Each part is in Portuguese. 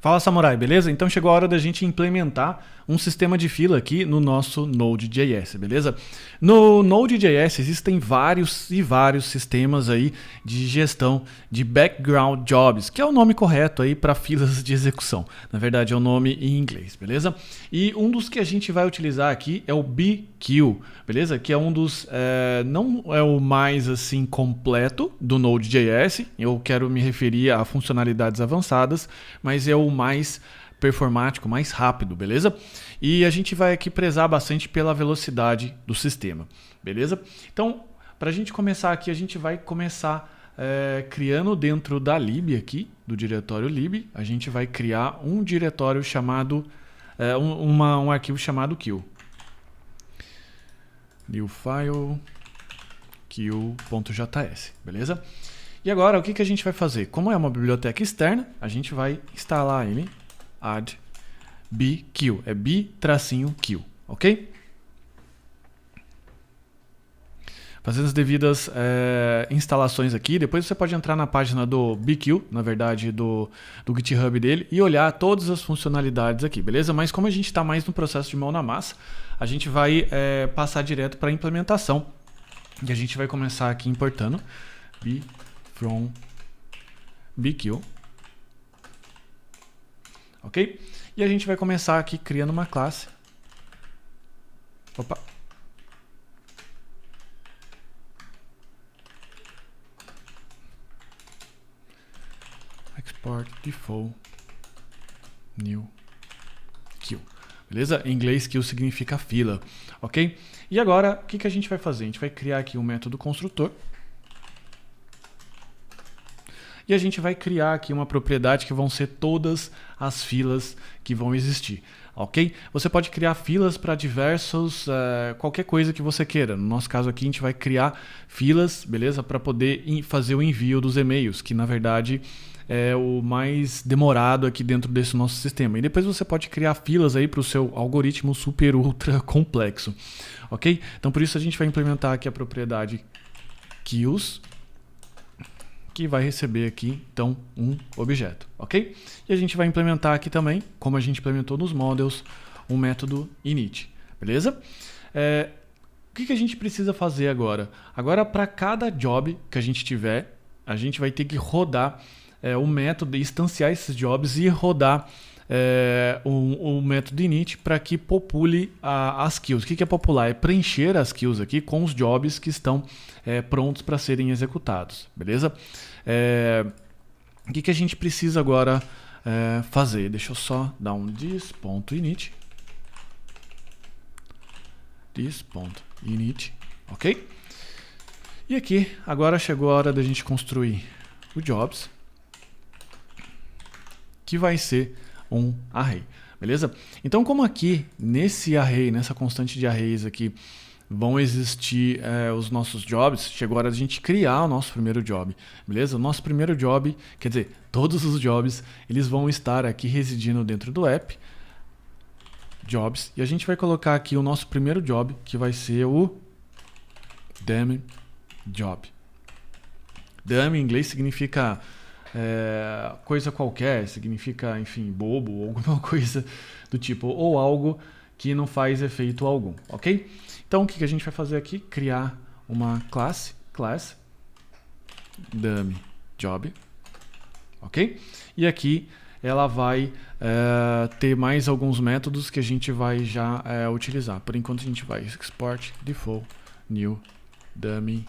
Fala, Samurai, beleza? Então chegou a hora da gente implementar um sistema de fila aqui no nosso Node.js, beleza? No Node.js existem vários sistemas aí de gestão de background jobs, que é o nome correto aí para filas de execução. Na verdade é o nome em inglês, beleza? E um dos que a gente vai utilizar aqui é o BQ, beleza? Que é um dos, não é o mais assim completo do Node.js, eu quero me referir a funcionalidades avançadas, mas é o mais performático, mais rápido, beleza? E a gente vai aqui prezar bastante pela velocidade do sistema, beleza? Então, para a gente começar aqui, a gente vai começar criando dentro da lib aqui, do diretório lib, a gente vai criar um diretório chamado, um arquivo chamado queue. New file queue.js, beleza? E agora, o que a gente vai fazer? Como é uma biblioteca externa, a gente vai instalar ele, add bqueue, é b-queue, ok? Fazendo as devidas instalações aqui, depois você pode entrar na página do bqueue, na verdade do GitHub dele, e olhar todas as funcionalidades aqui, beleza? Mas como a gente está mais no processo de mão na massa, a gente vai passar direto para a implementação, e a gente vai começar aqui importando from bqueue, ok? E a gente vai começar aqui criando uma classe. Opa! Export default new queue. Beleza? Em inglês, queue significa fila, ok? E agora, o que a gente vai fazer? A gente vai criar aqui um método construtor. E a gente vai criar aqui uma propriedade que vão ser todas as filas que vão existir, ok? Você pode criar filas para diversos, qualquer coisa que você queira. No nosso caso aqui a gente vai criar filas, beleza? Para poder fazer o envio dos e-mails, que na verdade é o mais demorado aqui dentro desse nosso sistema. E depois você pode criar filas aí para o seu algoritmo super ultra complexo, ok? Então por isso a gente vai implementar aqui a propriedade queues, que vai receber aqui, então, um objeto, ok? E a gente vai implementar aqui também, como a gente implementou nos models, um método init, beleza? O que a gente precisa fazer agora? Agora, para cada job que a gente tiver, a gente vai ter que rodar o método, instanciar esses jobs e rodar o método init para que popule as queues. O que é popular? É preencher as queues aqui com os jobs que estão prontos para serem executados, beleza? O que a gente precisa agora fazer? Deixa eu só dar um this.init, ok? E aqui agora chegou a hora da gente construir o jobs, que vai ser um array, beleza? Então, como aqui nesse array, nessa constante de arrays aqui, vão existir os nossos jobs, chegou a hora de a gente criar o nosso primeiro job, beleza? O nosso primeiro job, quer dizer, todos os jobs, eles vão estar aqui residindo dentro do app, jobs, e a gente vai colocar aqui o nosso primeiro job, que vai ser o dummy job. Dummy em inglês significa coisa qualquer, significa, enfim, bobo, ou alguma coisa do tipo, ou algo que não faz efeito algum, ok? Então, o que a gente vai fazer aqui? Criar uma class dummy job, ok? E aqui ela vai ter mais alguns métodos que a gente vai já utilizar. Por enquanto a gente vai export default new dummy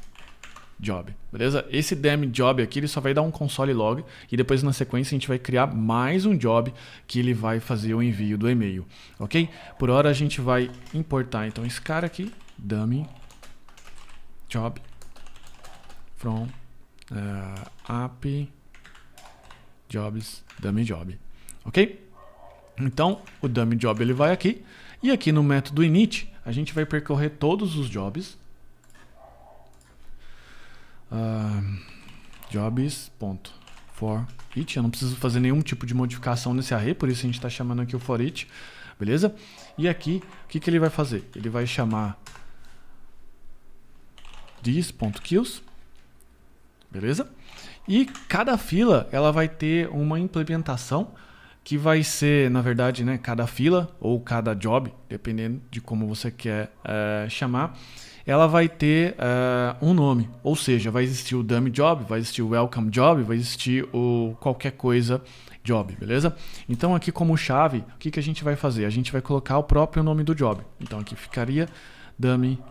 job, beleza? Esse dummy job aqui ele só vai dar um console log e depois na sequência a gente vai criar mais um job que ele vai fazer o envio do e-mail, ok? Por hora a gente vai importar então esse cara aqui, dummy job from app jobs dummy job, ok? Então o dummy job ele vai aqui e aqui no método init a gente vai percorrer todos os jobs. Jobs.for each, eu não preciso fazer nenhum tipo de modificação nesse array, por isso a gente está chamando aqui o for each, beleza? E aqui, o que ele vai fazer? Ele vai chamar this.queues, beleza? E cada fila ela vai ter uma implementação que vai ser, na verdade, né, cada fila ou cada job, dependendo de como você quer chamar, ela vai ter um nome. Ou seja, vai existir o dummy job, vai existir o welcome job, vai existir o qualquer coisa job, beleza? Então aqui como chave, o que a gente vai fazer? A gente vai colocar o próprio nome do job. Então aqui ficaria dummy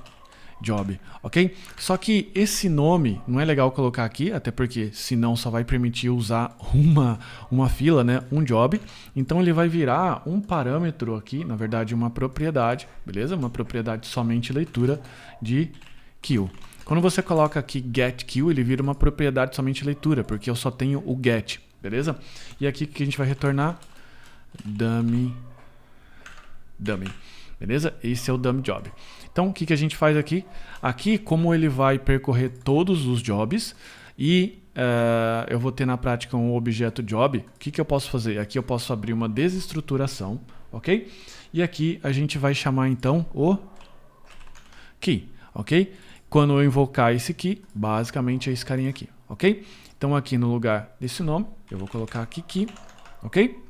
job, ok? Só que esse nome não é legal colocar aqui, até porque senão só vai permitir usar uma fila, né? Um job. Então ele vai virar um parâmetro aqui, na verdade uma propriedade, beleza? Uma propriedade somente leitura de queue. Quando você coloca aqui get queue, ele vira uma propriedade somente leitura, porque eu só tenho o get, beleza? E aqui que a gente vai retornar dummy, beleza? Esse é o dummy job. Então, o que a gente faz aqui? Aqui, como ele vai percorrer todos os jobs e eu vou ter na prática um objeto job, o que eu posso fazer? Aqui eu posso abrir uma desestruturação, ok? E aqui a gente vai chamar então o key, ok? Quando eu invocar esse key, basicamente é esse carinha aqui, ok? Então, aqui no lugar desse nome, eu vou colocar aqui key, ok?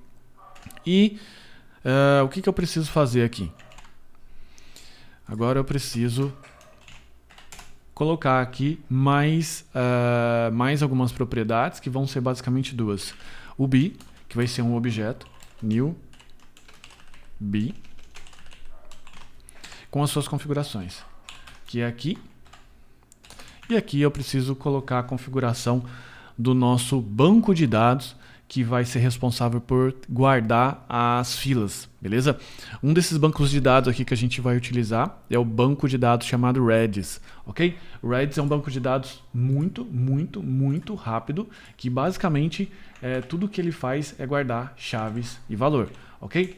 E o que eu preciso fazer aqui? Agora eu preciso colocar aqui mais algumas propriedades, que vão ser basicamente duas. O b, que vai ser um objeto, new b, com as suas configurações, que é aqui. E aqui eu preciso colocar a configuração do nosso banco de dados, que vai ser responsável por guardar as filas, beleza? Um desses bancos de dados aqui que a gente vai utilizar é o banco de dados chamado Redis, ok? O Redis é um banco de dados muito rápido, que basicamente tudo que ele faz é guardar chaves e valor, ok?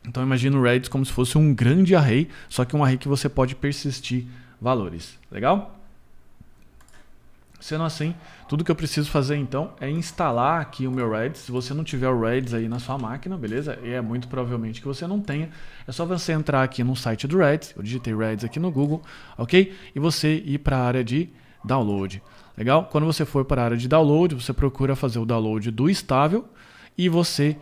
Então imagina o Redis como se fosse um grande array, só que um array que você pode persistir valores, legal? Sendo assim, tudo que eu preciso fazer então é instalar aqui o meu Redis. Se você não tiver o Redis aí na sua máquina, beleza? E é muito provavelmente que você não tenha. É só você entrar aqui no site do Redis. Eu digitei Redis aqui no Google, ok? E você ir para a área de download. Legal? Quando você for para a área de download, você procura fazer o download do estável e você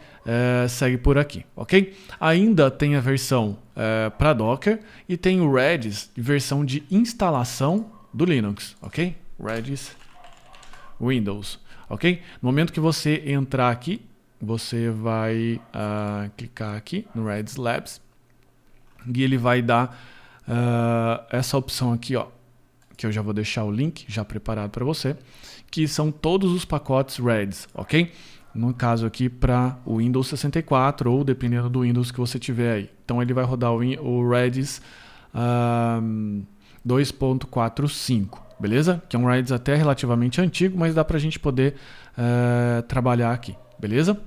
segue por aqui, ok? Ainda tem a versão para Docker e tem o Redis, versão de instalação do Linux, ok? Redis Windows, ok? No momento que você entrar aqui, você vai clicar aqui no Redis Labs e ele vai dar essa opção aqui, ó, que eu já vou deixar o link já preparado para você, que são todos os pacotes Redis, ok? No caso aqui para o Windows 64 ou dependendo do Windows que você tiver aí. Então ele vai rodar o Redis 2.45. Beleza? Que é um Redis até relativamente antigo, mas dá para a gente poder trabalhar aqui, beleza?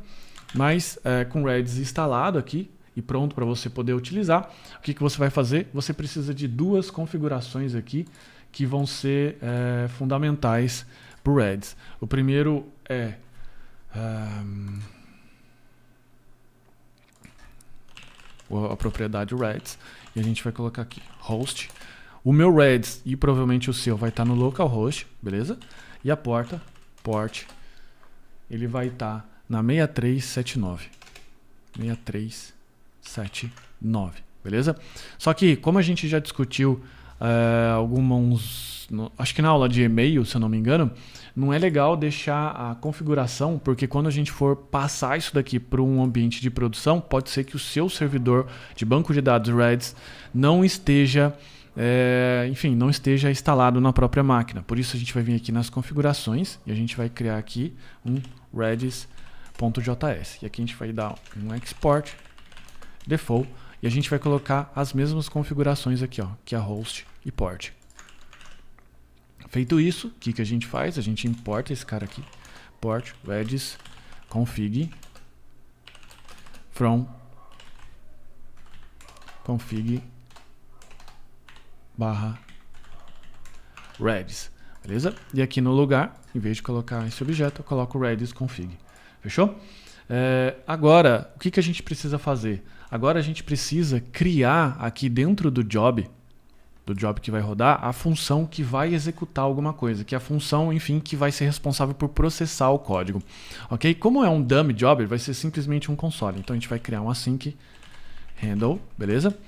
Mas com o Redis instalado aqui e pronto para você poder utilizar, o que você vai fazer? Você precisa de duas configurações aqui que vão ser fundamentais para o Redis. O primeiro é a propriedade Redis e a gente vai colocar aqui host. O meu Redis e provavelmente o seu vai estar no localhost, beleza? E a port, ele vai estar na 6379. 6379, beleza? Só que, como a gente já discutiu acho que na aula de e-mail, se eu não me engano, não é legal deixar a configuração, porque quando a gente for passar isso daqui para um ambiente de produção, pode ser que o seu servidor de banco de dados Redis não esteja não esteja instalado na própria máquina. Por isso a gente vai vir aqui nas configurações e a gente vai criar aqui um redis.js. E aqui a gente vai dar um export default e a gente vai colocar as mesmas configurações aqui, ó, que é host e port. Feito isso, o que a gente faz? A gente importa esse cara aqui, port redis config from config /redis, beleza? E aqui no lugar, em vez de colocar esse objeto, eu coloco redis config. Fechou? Agora, o que a gente precisa fazer? Agora a gente precisa criar aqui dentro do job, do job que vai rodar a função que vai executar alguma coisa, que é a função, enfim, que vai ser responsável por processar o código. Ok? Como é um dummy job, ele vai ser simplesmente um console. Então a gente vai criar um async handle, beleza?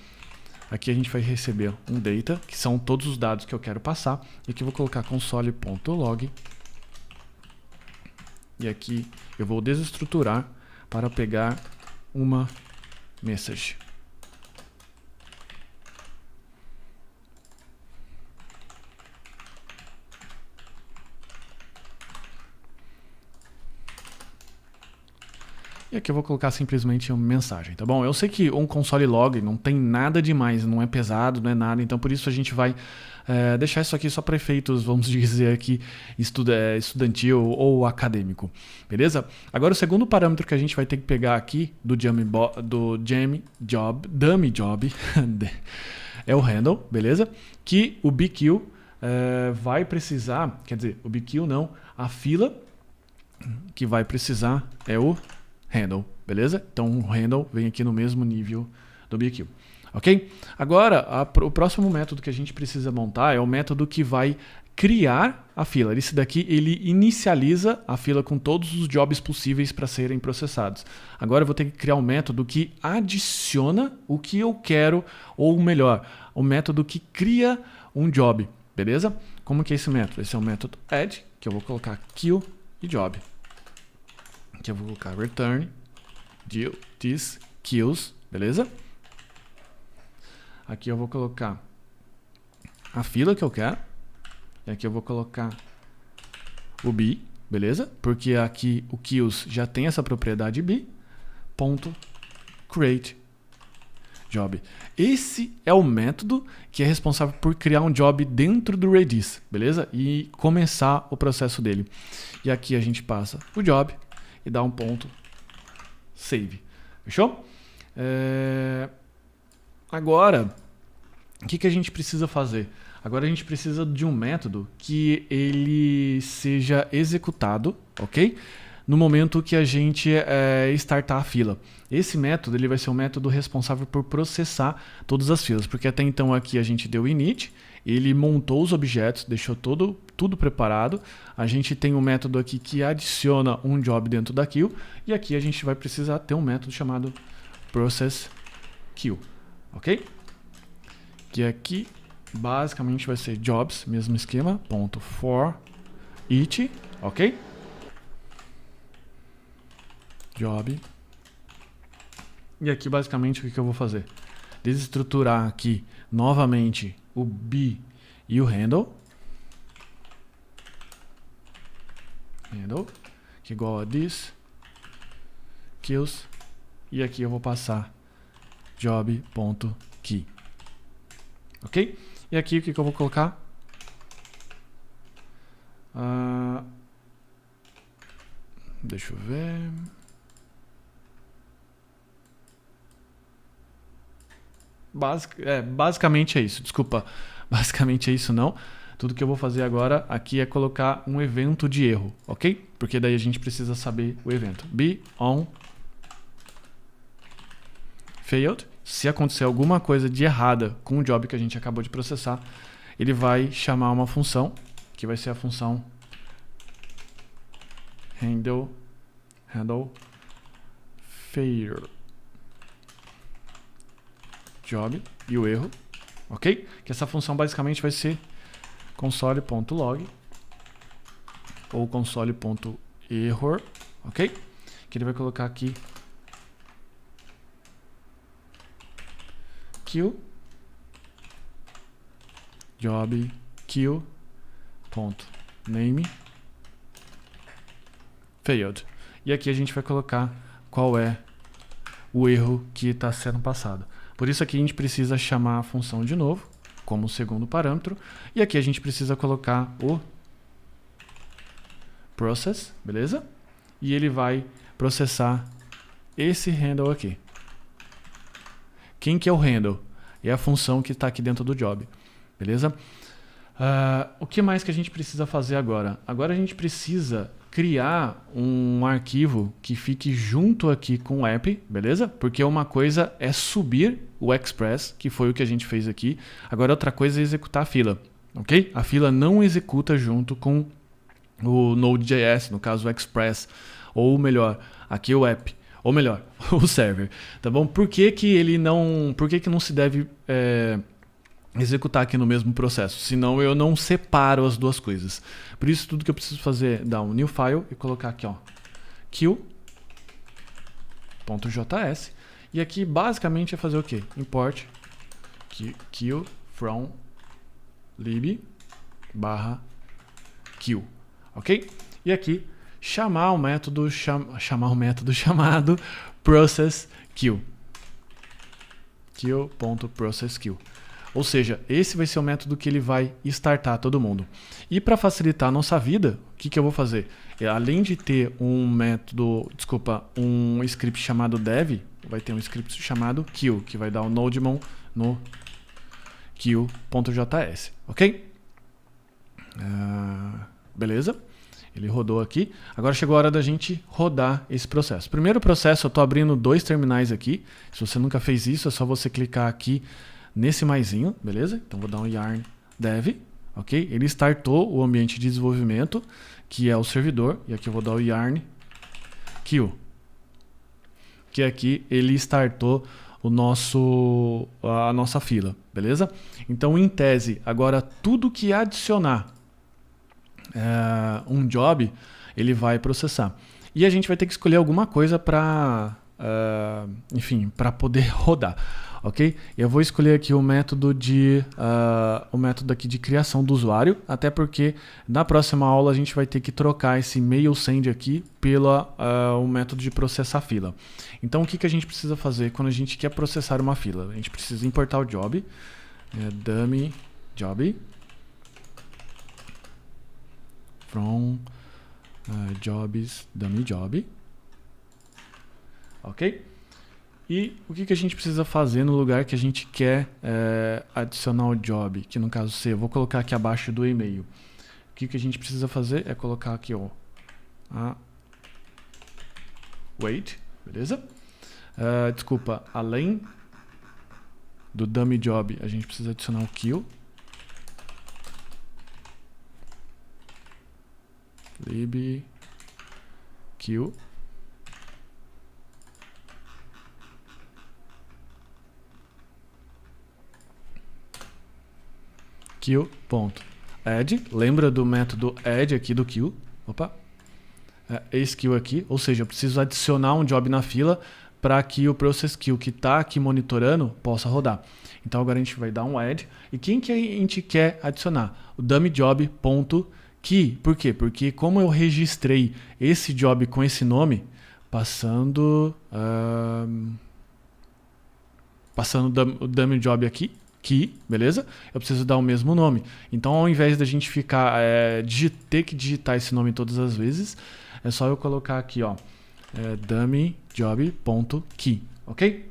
Aqui a gente vai receber um data, que são todos os dados que eu quero passar. E aqui eu vou colocar console.log. E aqui eu vou desestruturar para pegar uma message. E aqui eu vou colocar simplesmente uma mensagem, tá bom? Eu sei que um console log não tem nada demais, não é pesado, não é nada, então por isso a gente vai deixar isso aqui só para efeitos, vamos dizer aqui, estudantil ou acadêmico, beleza? Agora o segundo parâmetro que a gente vai ter que pegar aqui do dummy job é o handle, beleza? Que o BQ vai precisar, quer dizer, o BQ não, a fila que vai precisar é o handle, beleza? Então o handle vem aqui no mesmo nível do BQ, ok? Agora, o próximo método que a gente precisa montar é o método que vai criar a fila. Esse daqui, ele inicializa a fila com todos os jobs possíveis para serem processados. Agora eu vou ter que criar um método que adiciona o que eu quero, ou melhor, o método que cria um job, beleza? Como que é esse método? Esse é o método add, que eu vou colocar kill e job. Aqui eu vou colocar return this kills, beleza? Aqui eu vou colocar a fila que eu quero. E aqui eu vou colocar o b, beleza? Porque aqui o kills já tem essa propriedade b. Ponto create job. Esse é o método que é responsável por criar um job dentro do Redis, beleza? E começar o processo dele. E aqui a gente passa o job e dá um ponto save. Fechou? Agora, o que a gente precisa fazer? Agora a gente precisa de um método que ele seja executado, ok? No momento que a gente startar a fila. Esse método ele vai ser o método responsável por processar todas as filas, porque até então aqui a gente deu init, ele montou os objetos, deixou tudo preparado. A gente tem um método aqui que adiciona um job dentro da queue, e aqui a gente vai precisar ter um método chamado processQueue, ok? Que aqui basicamente vai ser jobs, mesmo esquema, ponto for each, ok? Job. E aqui basicamente o que eu vou fazer? Desestruturar aqui novamente o b e o handle, que é igual a this kills, e aqui eu vou passar job.key, ok? E aqui o que eu vou colocar? Deixa eu ver. Basicamente é isso, desculpa. Basicamente é isso não. Tudo que eu vou fazer agora aqui é colocar um evento de erro, ok? Porque daí a gente precisa saber o evento. Be on failed. Se acontecer alguma coisa de errada com o job que a gente acabou de processar, ele vai chamar uma função, que vai ser a função handle failure job e o erro, ok? Que essa função basicamente vai ser console.log ou console.error, ok? Que ele vai colocar aqui kill job kill ponto name failed. E aqui a gente vai colocar qual é o erro que está sendo passado. Por isso aqui a gente precisa chamar a função de novo, como segundo parâmetro. E aqui a gente precisa colocar o process, beleza? E ele vai processar esse handle aqui. Quem que é o handle? É a função que está aqui dentro do job, beleza? O que mais que a gente precisa fazer agora? Agora a gente precisa criar um arquivo que fique junto aqui com o app, beleza? Porque uma coisa é subir o Express, que foi o que a gente fez aqui. Agora outra coisa é executar a fila, ok? A fila não executa junto com o Node.js, no caso o Express, ou melhor, aqui o app, ou melhor, o server, tá bom? Por que não se deve executar aqui no mesmo processo? Senão eu não separo as duas coisas. Por isso tudo que eu preciso fazer é dar um new file e colocar aqui, ó, queue.js, e aqui basicamente é fazer o quê? Import queue from lib /queue, ok? E aqui chamar o método chamado processQueue. Queue.processQueue. Ou seja, esse vai ser o método que ele vai startar todo mundo. E para facilitar a nossa vida, o que eu vou fazer? Além de ter um script chamado dev, vai ter um script chamado queue, que vai dar o nodemon no queue.js, ok? Beleza? Ele rodou aqui. Agora chegou a hora da gente rodar esse processo. Primeiro processo, eu estou abrindo 2 terminais aqui. Se você nunca fez isso, é só você clicar aqui nesse maisinho, beleza? Então vou dar um yarn dev, ok? Ele startou o ambiente de desenvolvimento, que é o servidor, e aqui eu vou dar o yarn queue, que aqui ele startou a nossa fila, beleza? Então, em tese, agora tudo que adicionar um job, ele vai processar. E a gente vai ter que escolher alguma coisa para poder rodar, ok? Eu vou escolher aqui o método aqui de criação do usuário, até porque na próxima aula a gente vai ter que trocar esse mail send aqui pelo o método de processar fila. Então o que a gente precisa fazer quando a gente quer processar uma fila? A gente precisa importar o job, dummy job from jobs dummy job, ok? E o que a gente precisa fazer no lugar que a gente quer adicionar o job, que no caso C, eu vou colocar aqui abaixo do e-mail. O que a gente precisa fazer é colocar aqui, ó, wait, beleza? Além do dummy job, a gente precisa adicionar o queue, lib queue, queue.add, lembra do método add aqui do queue, esse queue aqui, ou seja, eu preciso adicionar um job na fila para que o process queue que está aqui monitorando possa rodar. Então agora a gente vai dar um add, e quem que a gente quer adicionar? O dummy job.key. Por quê? Porque como eu registrei esse job com esse nome, passando o dummy job aqui, key, beleza? Eu preciso dar o mesmo nome. Então, ao invés da gente ficar ter que digitar esse nome todas as vezes, é só eu colocar aqui, ó, dummy job.key, ok?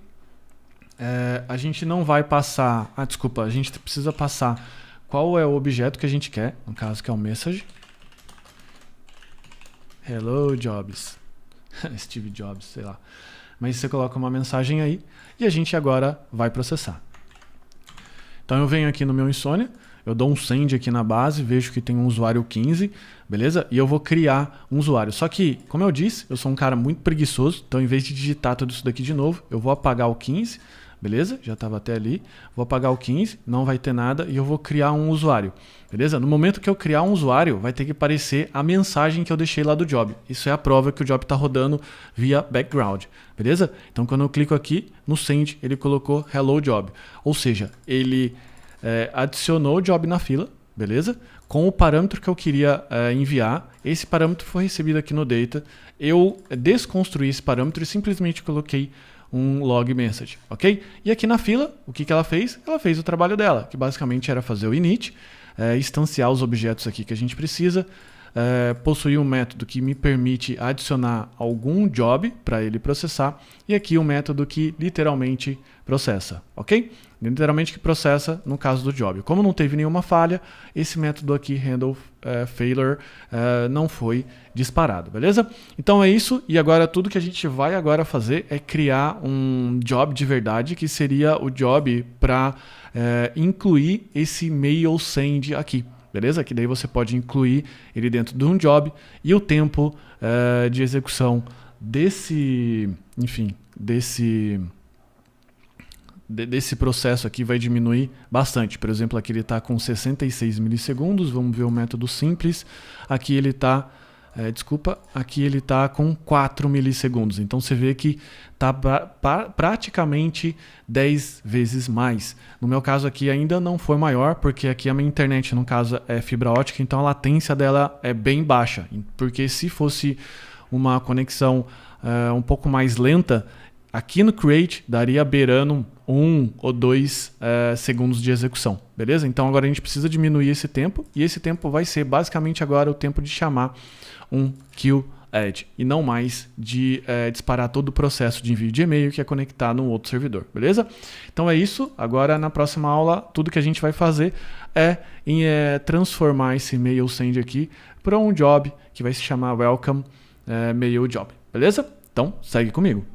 A gente não vai passar, a gente precisa passar qual é o objeto que a gente quer, no caso que é o message. Hello Jobs. Steve Jobs, sei lá. Mas você coloca uma mensagem aí e a gente agora vai processar. Então eu venho aqui no meu Insomnia, eu dou um send aqui na base, vejo que tem um usuário 15, beleza? E eu vou criar um usuário. Só que, como eu disse, eu sou um cara muito preguiçoso, então em vez de digitar tudo isso daqui de novo, eu vou apagar o 15, beleza? Já estava até ali. Vou apagar o 15, não vai ter nada e eu vou criar um usuário, beleza? No momento que eu criar um usuário, vai ter que aparecer a mensagem que eu deixei lá do job. Isso é a prova que o job está rodando via background, beleza? Então quando eu clico aqui no send, ele colocou hello job. Ou seja, ele adicionou o job na fila, beleza? Com o parâmetro que eu queria enviar. Esse parâmetro foi recebido aqui no data. Eu desconstruí esse parâmetro e simplesmente coloquei um log message, ok? E aqui na fila, o que ela fez? Ela fez o trabalho dela, que basicamente era fazer o init, instanciar os objetos aqui que a gente precisa, possuir um método que me permite adicionar algum job para ele processar, e aqui um método que literalmente processa, ok? Literalmente que processa no caso do job. Como não teve nenhuma falha, esse método aqui, handle failure, não foi disparado, beleza? Então é isso, e agora tudo que a gente vai agora fazer é criar um job de verdade, que seria o job para incluir esse mail send aqui. Beleza? Que daí você pode incluir ele dentro de um job e o tempo de execução desse processo aqui vai diminuir bastante. Por exemplo, aqui ele está com 66 milissegundos. Vamos ver o método simples. Aqui ele está aqui ele está com 4 milissegundos. Então você vê que está praticamente 10 vezes mais. No meu caso aqui ainda não foi maior, porque aqui a minha internet, no caso, é fibra ótica, então a latência dela é bem baixa. Porque se fosse uma conexão um pouco mais lenta, aqui no Create daria beirando 1 ou 2 segundos de execução, beleza? Então agora a gente precisa diminuir esse tempo, e esse tempo vai ser basicamente agora o tempo de chamar um queue add, e não mais de disparar todo o processo de envio de e-mail que é conectado no outro servidor, beleza? Então é isso. Agora na próxima aula tudo que a gente vai fazer é transformar esse mail send aqui para um job que vai se chamar welcome mail job, beleza? Então segue comigo.